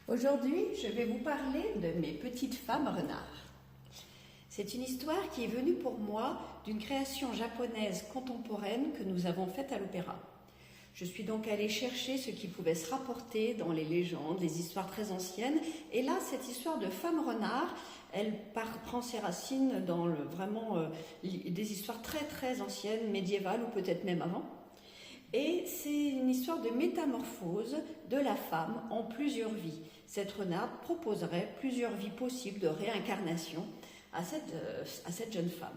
Aujourd'hui, je vais vous parler de mes petites femmes renards. C'est une histoire qui est venue pour moi d'une création japonaise contemporaine que nous avons faite à l'opéra. Je suis donc allée chercher ce qui pouvait se rapporter dans les légendes, les histoires très anciennes. Et là, cette histoire de femme renard, elle prend ses racines dans des histoires très très anciennes, médiévales ou peut-être même avant. Et c'est une histoire de métamorphose de la femme en plusieurs vies. Cette renarde proposerait plusieurs vies possibles de réincarnation à cette jeune femme.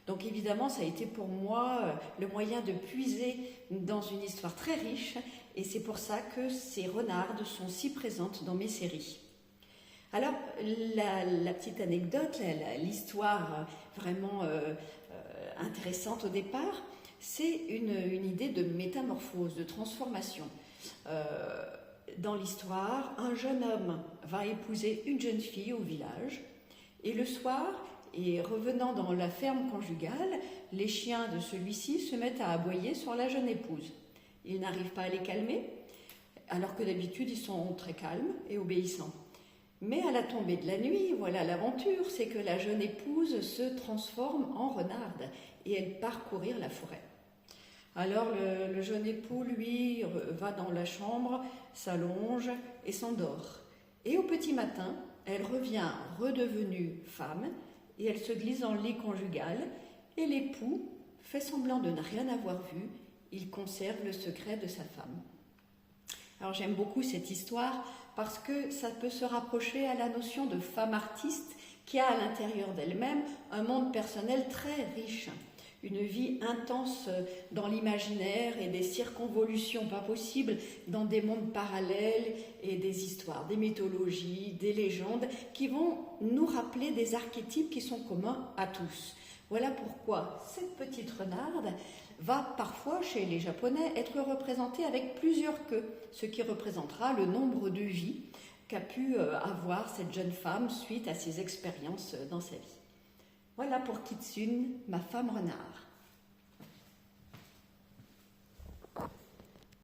Donc évidemment, ça a été pour moi le moyen de puiser dans une histoire très riche, et c'est pour ça que ces renardes sont si présentes dans mes séries. Alors, la petite anecdote, l'histoire vraiment intéressante au départ, c'est une idée de métamorphose, de transformation. Dans l'histoire, un jeune homme va épouser une jeune fille au village, et le soir, et revenant dans la ferme conjugale, les chiens de celui-ci se mettent à aboyer sur la jeune épouse. Ils n'arrivent pas à les calmer, alors que d'habitude ils sont très calmes et obéissants. Mais à la tombée de la nuit, voilà l'aventure, c'est que la jeune épouse se transforme en renarde et elle part courir la forêt. Alors le jeune époux, lui, va dans la chambre, s'allonge et s'endort. Et au petit matin, elle revient redevenue femme et elle se glisse dans le lit conjugal et l'époux fait semblant de ne rien avoir vu, il conserve le secret de sa femme. Alors j'aime beaucoup cette histoire parce que ça peut se rapprocher à la notion de femme artiste qui a à l'intérieur d'elle-même un monde personnel très riche. Une vie intense dans l'imaginaire et des circonvolutions pas possibles dans des mondes parallèles et des histoires, des mythologies, des légendes qui vont nous rappeler des archétypes qui sont communs à tous. Voilà pourquoi cette petite renarde va parfois, chez les Japonais, être représentée avec plusieurs queues, ce qui représentera le nombre de vies qu'a pu avoir cette jeune femme suite à ses expériences dans sa vie. Voilà pour Kitsune, ma femme renard.